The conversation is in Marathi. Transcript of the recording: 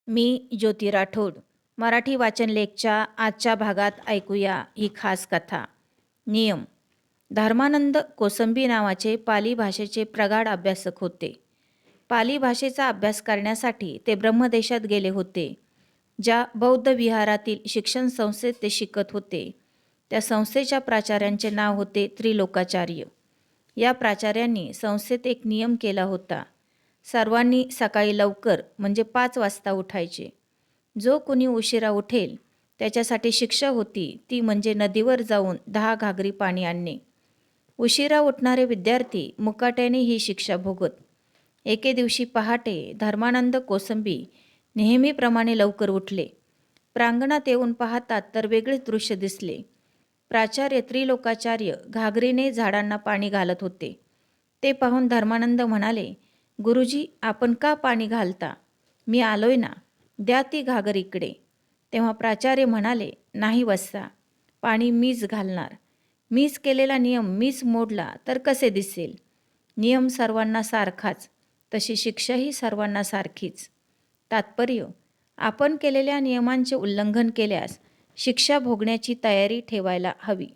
मी ज्योती राठोड. मराठी वाचन लेखच्या आजच्या भागात ऐकूया ही खास कथा. नियम. धर्मानंद कोसंबी नावाचे पाली भाषेचे प्रगाढ अभ्यासक होते. पाली भाषेचा अभ्यास करण्यासाठी ते ब्रह्मदेशात गेले होते. ज्या बौद्ध विहारातील शिक्षण संस्थेत ते शिकत होते त्या संस्थेच्या प्राचार्यांचे नाव होते त्रिलोकाचार्य. या प्राचार्यांनी संस्थेत एक नियम केला होता. सर्वांनी सकाळी लवकर म्हणजे 5 वाजता उठायचे. जो कोणी उशिरा उठेल त्याच्यासाठी शिक्षा होती ती म्हणजे नदीवर जाऊन 10 घागरी पाणी आणणे. उशिरा उठणारे विद्यार्थी मुकाट्याने ही शिक्षा भोगत. एके दिवशी पहाटे धर्मानंद कोसंबी नेहमीप्रमाणे लवकर उठले. प्रांगणात येऊन पाहतात तर वेगळेच दृश्य दिसले. प्राचार्य त्रिलोकाचार्य घागरीने झाडांना पाणी घालत होते. ते पाहून धर्मानंद म्हणाले, गुरुजी, आपण का पाणी घालता? मी आलोय ना, द्या ती घागर इकडे. तेव्हा प्राचार्य म्हणाले, नाही वत्सा, पाणी मीच घालणार. मीच केलेला नियम मीच मोडला तर कसे दिसेल? नियम सर्वांना सारखाच, तशी शिक्षाही सर्वांना सारखीच. तात्पर्य, आपण केलेल्या नियमांचे उल्लंघन केल्यास शिक्षा भोगण्याची तयारी ठेवायला हवी.